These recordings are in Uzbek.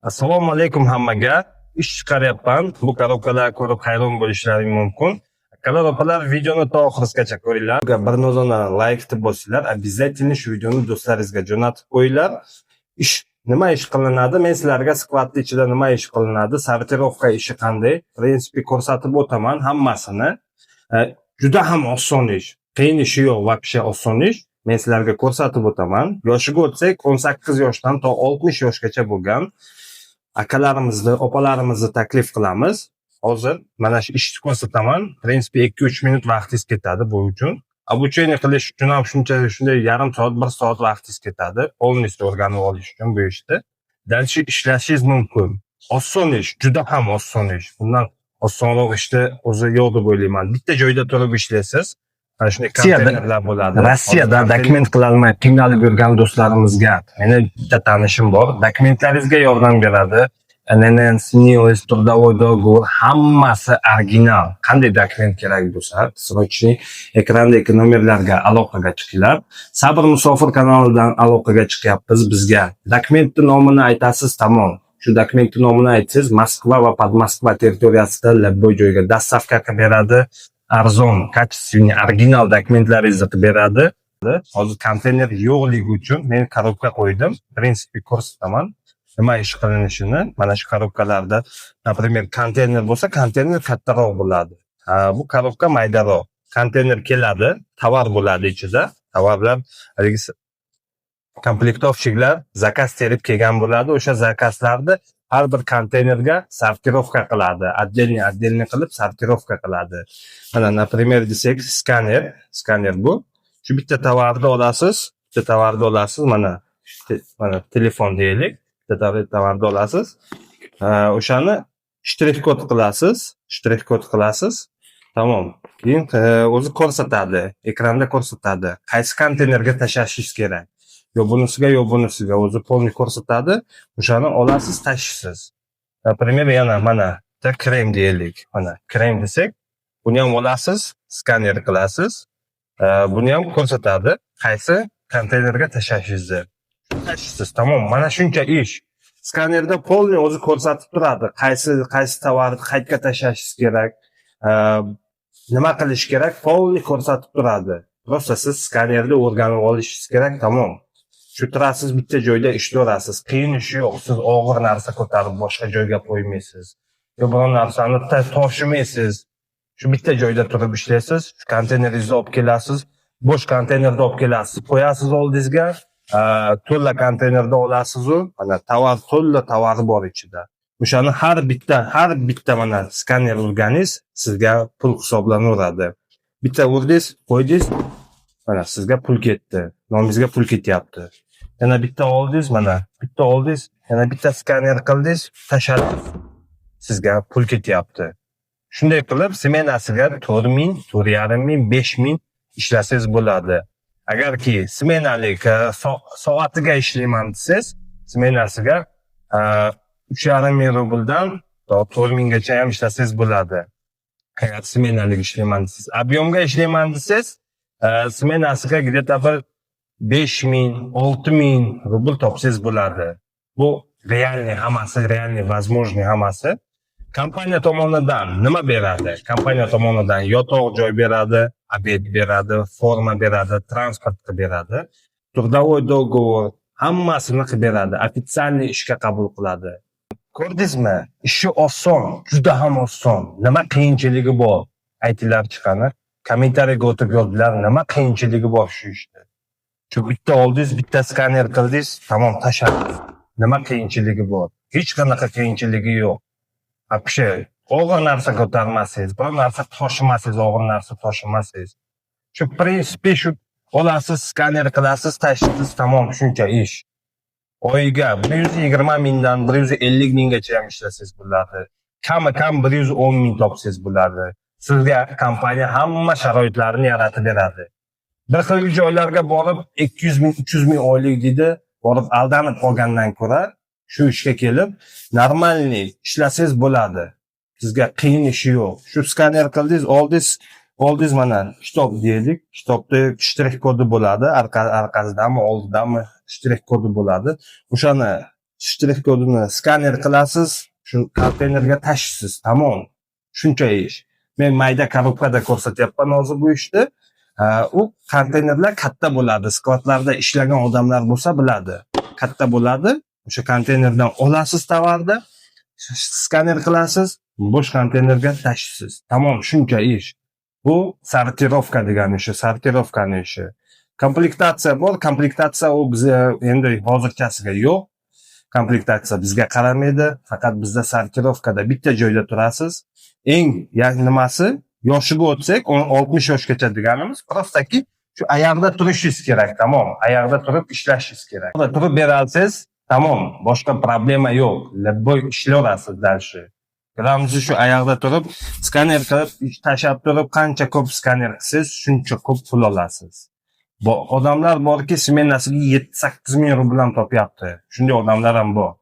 Assalomu alaykum hammaga. Ish chiqaryapman. Bu korobkalar ko'rib hayron bo'lishlaring mumkin. Akalar opalar, videoni to oxirigacha ko'ringlar. Bir nozona like deb bosinglar. Обязательно shu videoni do'stlaringizga jo'natib qo'yinglar. Nima ish qilinadi? Men sizlarga skladni ichida nima ish qilinadi? Sortirovka ishi qanday? Prinsipi ko'rsatib o'taman hammasini. Juda ham oson ish. Qiyin ishi yo'q, вообще oson ish. Men sizlarga ko'rsatib o'taman. Yoshiga o'tsak, 18 yoshdan to 60 yoshgacha bo'lgan akalarimizni, opalarimizni taklif qilamiz. Hozir mana shu ishni ko'rsataman. Prinsipi 2-3 minut vaqtingiz ketadi bu uchun. Обучение qilish uchun ham shunday yarim soat, 1 soat vaqtingiz ketadi. Полностью o'rganib olish uchun bu ishni. Dalshi ishlashingiz mumkin. Oson ish, juda ham oson ish. Bundan osonroq ishni o'zi yo'q deb o'ylayman. Bitta joyda turib ishlaysiz. Mana shunday konteynerlar bo'ladi. Rossiyada dokument qila olmay qiynalib yurgan do'stlarimizga meni bitta tanishim bor. Dokumentlaringizga yordam beradi. NNN, SNIOS, трудовой договор, hammasi original. Qanday dokument kerak bo'lsa, срочный ekrandagi nomerlarga aloqaga chiqinglar. Sabr Musofir kanalidan aloqaga chiqyapmiz bizga. Dokumentning nomini aytasiz, tamom. Shu dokumentning nomini aytsangiz, Moskva va Podmoskva territoriyasida любой joyga dostavka qilib beradi. Arzon, качественный, original dokumentlaringizni qilib beradi. Hozir konteyner yo'qligi uchun men korobka qo'ydim. Prinsipi ko'rsataman. Nima ish qilinishini. Mana shu korobkalarda, например, konteyner bo'lsa, konteyner kattaroq bo'ladi. Bu korobka maydaroq. Konteyner keladi, tovar bo'ladi ichida. Tovarlar komplektovщикlar zakaz terib kelgan bo'ladi. O'sha zakazlarni har bir konteynerga sortirovka qiladi. Отдельный qilib sortirovka qiladi. Mana, например, desak, skaner bu. Shu bitta tovarni olasiz, mana telefon deylik. Bitta tovarni olasiz. O'shani shtrix kod qilasiz. Tamom. Keyin o'zi ko'rsatadi, ekranda ko'rsatadi. Qaysi konteynerga tashlashingiz kerak. Yo bunisiga, o'zi polni ko'rsatadi. O'shani olasiz, tashlaysiz. Например, yana mana krem deylik. Mana krem desak, buni ham olasiz, skaner qilasiz. Buni ham ko'rsatadi, qaysi konteynerga tashlashingizni. Tashlaysiz, tamom. Mana shuncha ish. Skanerda polni o'zi ko'rsatib turadi. Qaysi tovarni qayerga tashlashingiz kerak, nima qilish kerak, polni ko'rsatib turadi. Просто siz skanerni o'rganib olishingiz kerak, tamom. Shu turasiz, bitta joyda ishlaysiz. Qiyin ish yo'q. Siz og'ir narsa ko'tarib boshqa joyga qo'ymaysiz. Yo biror narsani tashimaysiz. Shu bitta joyda turib ishlaysiz. Konteyneringizga olib kelasiz. Bo'sh konteynerda olib kelasiz. Qo'yasiz oldingizga. To'la konteynerda olasiz-u, mana to'la tovari bor ichida. O'shani har bitta mana skaner urganingiz sizga pul hisoblanaveradi. Bitta urdingiz, qo'ydingiz, mana sizga pul ketdi. Nomingizga pul ketyapti. Yana bitta oldingiz, yana bitta skaner qildingiz, tashladingiz. Sizga pul ketyapti. Shunday qilib, smenasiga 4000, 4500, 5000 ishlasangiz bo'ladi. Agarki smenalik soatiga ishlayman desangiz, smenasiga 3,5 rubldan 4000 gacha ham ishlasangiz bo'ladi. Agar smenalik ishlayman desangiz, объемga ishlayman desangiz, smenasiga где-то 5000, 6000 rubl topsangiz bo'ladi. Bu realniy hammasi, возможный hammasi. Kompaniya tomonidan nima beradi? Kompaniya tomonidan yotoq joy beradi, obed beradi, forma beradi, transport qilib beradi, трудовой договор, hammasini qilib beradi, официальный ishga qabul qiladi. Ko'rdingizmi? Ishi oson, juda ham oson. Nima qiyinchiligi bor? Aytinglar chiqani. Kommentariyaga o'tib yozinglar, nima qiyinchiligi bor shu ishda. Shu bitta oldingiz, bitta skaner qildingiz, tamom, tashladingiz. Nima qiyinchiligi bor? Hech qanaqa qiyinchiligi yo'q. Вообще, og'ir narsa ko'tarmasangiz, bir narsa tashimasangiz, og'ir narsa tashimasangiz. Shu prinsipi shu olasiz, skaner qilasiz, tashlaysiz, tamom, shuncha ish. Oyiga 120 mingdan 150 minggacha ham ishlasangiz bo'ladi. Kam 110 ming topsangiz bo'ladi. Sizga kompaniya hamma sharoitlarni yaratib beradi. Bir xil joylarga borib 200 ming, 300 ming oylik deydi, borib aldanib qolgandan ko'ra shu ishga kelib, normalniy ishlasangiz bo'ladi. Sizga qiyin ishi yo'q. Shu skaner qildingiz, oldingiz mana kitob deylik. Kitobda shtrix kodi bo'ladi, orqasidami, oldidami shtrix kodi bo'ladi. O'shani shtrix kodini skaner qilasiz, shu konteynerga tashlaysiz. Tamom. Shuncha ish. Men mayda korobkada ko'rsatyapman hozir bu ishni. U konteynerlar katta bo'ladi. Skladlarda ishlagan odamlar bo'lsa biladi. Katta bo'ladi. O'sha konteynerdan olasiz tovarni, skaner qilasiz, bo'sh konteynerga tashlaysiz. Tamom, shuncha ish. Bu sortirovka degani ishi, sortirovkani ishi. Komplektatsiya bor, komplektatsiya u bizga endi hozirchasiga yo'q. Komplektatsiya bizga qaramaydi, faqat bizda sortirovkada bitta joyda turasiz. Eng nimasi, yoshiga o'tsak, 60 yoshgacha deganimiz, prostaki shu ayog'da turishingiz kerak, tamom. Ayog'da turib ishlashingiz kerak. Turib bera olsangiz, tamom, boshqa problema yo'q. Labboy ishlayverasiz dalshi. Bilamsiz shu ayog'da turib, skaner qilib, tashab turib, qancha ko'p skaner qilsangiz, shuncha ko'p pul olasiz. Bu odamlar borki, smenasiga 7-8 ming rubl topyapti. Shunday odamlar ham bor.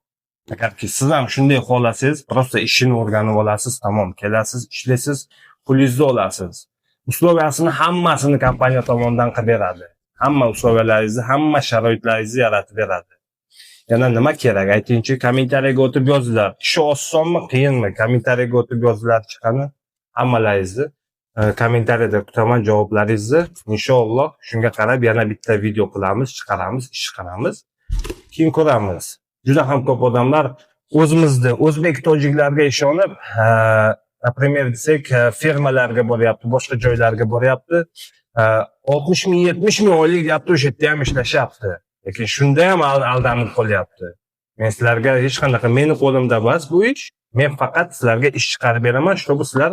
Agarki siz ham shunday xohlasangiz, prosta ishini o'rganib olasiz, tamom, kelasiz, ishlaysiz, pulingizni olasiz. Usloviyasini hammasini kompaniya tomonidan qilib beradi. Hamma usloviyalaringizni, hamma sharoitlaringizni yaratib beradi. Yana nima kerak? Aytingchi, kommentariyaga o'tib yozinglar. Ishi osonmi, qiyinmi? Kommentariyaga o'tib yozinglar chiqani. Hammalaringizni kommentariyada kutaman javoblaringizni. Inshaalloh shunga qarab yana bitta video qilamiz, chiqaramiz, ish chiqaramiz. Keyin ko'ramiz. Juda ham ko'p odamlar o'zimizda o'zbek tojiklarga ishonib, например, desak, fermalarga boryapti, boshqa joylarga boryapti. 60 ming, 70 ming oylik deyapti, o'sha yerda ham ishlashyapti. Lekin shunda ham aldanib qolyapti. Men sizlarga hech qanaqa meni qo'limda emas bu ish. Men faqat sizlarga ish chiqarib beraman, shu sizlar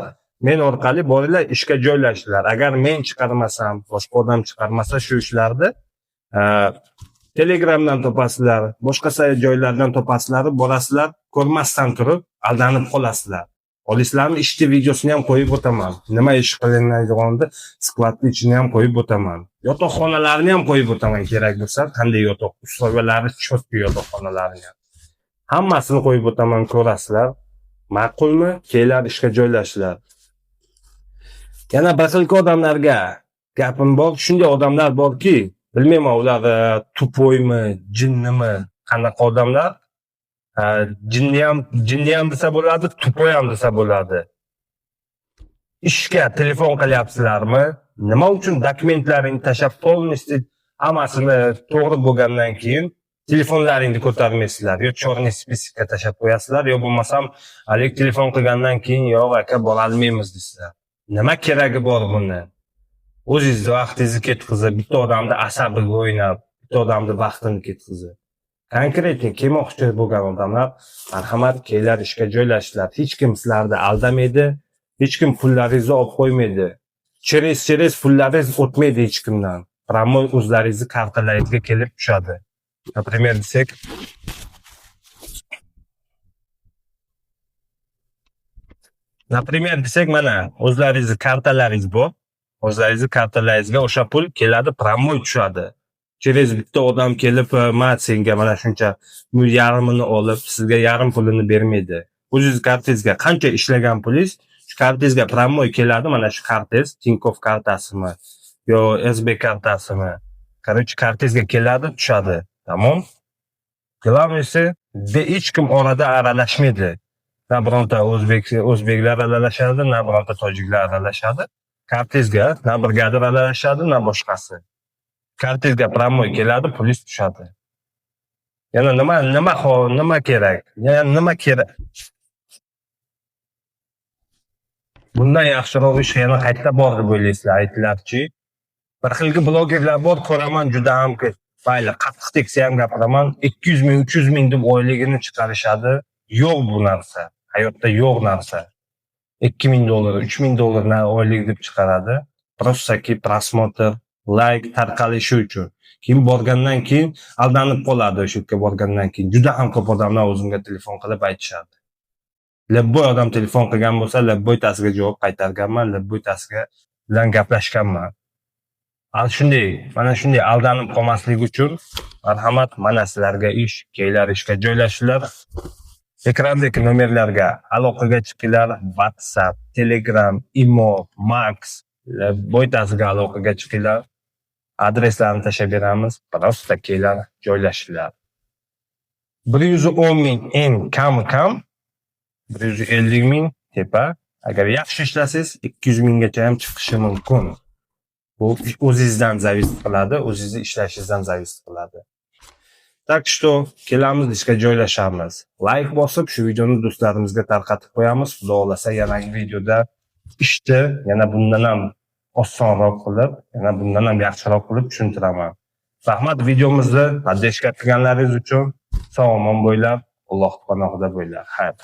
men orqali boringlar ishga joylashinglar. Agar men chiqarmasam, boshqa odam chiqarmasa shu ishlarni Telegramdan topasizlar, boshqa joylardan topasizlar, borasizlar, ko'rmasdan turib aldanib qolasizlar. Olisizlarni ishni videosini ham qo'yib o'taman. Nima ish qilinadiganini, skladni ichini ham qo'yib o'taman. Yotoqxonalarni ham qo'yib o'taman kerak bo'lsa, qanday yotoq, uslovlari cho'tki yotoqxonalarni ham. Hammasini qo'yib o'taman, ko'rasizlar. Ma'qulmi? Kelinglar ishga joylashinglar. Yana bir xil odamlarga gapim bor, shunday odamlar borki, bilmayman ular tupoymi, jinnimi, qanaqa odamlar. Jinni ham desa bo'ladi, tupoy ham desa bo'ladi. Ishga telefon qilyapsizlarmi? Nima uchun dokumentlaringni tashab, polностью hammasini to'g'ri bo'lgandan keyin telefonlaringni ko'tarmaysizlar, yo chorniy spiskga tashab qo'yasizlar, yo bo'lmasam, hali telefon qilgandan keyin yo'q aka, bora olmaymiz deysizlar. Nima keragi bor buni? O'zingizni vaqtingizni ketkizib, bitta odamni asabiga o'ynab, bitta odamni vaqtini ketkizib. Konkretni kelmoqchi bo'lgan odamlar, marhamat, kelinglar ishga joylashinglar. Hech kim sizlarni aldamaydi, hech kim pullaringizni olib qo'ymaydi. Cheres pullaringiz o'tmaydi hech kimdan. Promoy o'zlaringizni kartalaringizga kelib tushadi. Например, desak, mana o'zlaringizni kartalaringiz bor. O'zlaringizni kartalaringizga o'sha pul keladi, promoy tushadi. Cheres bitta odam kelib, "Men senga mana shuncha yarmini olib, sizga yarim pulini bermaydi." O'zingiz kartangizga qancha ishlagan pulingiz, shu kartangizga promoy keladi, mana shu kartangiz, Tinkoff kartasimi yo SB kartasimi. Короче, kartangizga keladi, tushadi. Tamom? Glavoysi, hech kim orada aralashmaydi. Na bironta o'zbeklar aralashadi, na bironta tojiklar aralashadi. Kartangizga na brigadir aralashadi, na boshqasi. Kartangizga promoy keladi, pulingiz tushadi. Yana nima kerak? Yana nima kerak? Bundan yaxshiroq ish yana qayerda bor deb o'ylaysizlar, aytinglarchi. Bir xilgi blogerlar bor, ko'raman juda ham mayli, qattiq teksa ham gapiraman, 200 ming, 300 ming deb oyligini chiqarishadi. Yo'q bu narsa. Hayotda yo'q narsa. 2000 dollar, 3000 dollar oylik deb chiqaradi. Prostaki prosmotr, like tarqalishi uchun. Keyin borgandan keyin aldanib qoladi o'sha yerga borgandan keyin. Juda ham ko'p odamlar o'zimga telefon qilib aytishadi. Labboy odam telefon qilgan bo'lsa, labboytasiga javob qaytarganman, labboytasiga bilan gaplashganman. Mana shunday aldanib qolmaslik uchun marhamat, mana sizlarga ish, kelinglar ishga joylashinglar. Ekrandagi nomerlarga aloqaga chiqinglar, WhatsApp, Telegram, Imo, Max, boytasiga aloqaga chiqinglar. Adreslarni tashab beramiz, prosta kelinglar, joylashinglar. 110 ming eng kam 150 ming tepa. Agar yaxshi ishlasangiz 200 minggacha ham chiqishi mumkin. Bu o'zingizdan zavis qiladi, o'zingizni ishlashingizdan zavis qiladi. Так что kelamiz ishga joylashamiz. Like bosib, shu videoni do'stlarimizga tarqatib qo'yamiz. Xudo xolasa yangi videoda ishni yana bundan ham osonroq qilib, yana bundan ham yaxshiroq qilib tushuntiraman. Rahmat videomizni podдержка qilganlaringiz uchun. Sog' omon bo'linglar. Alloh panohida bo'linglar. Xayr.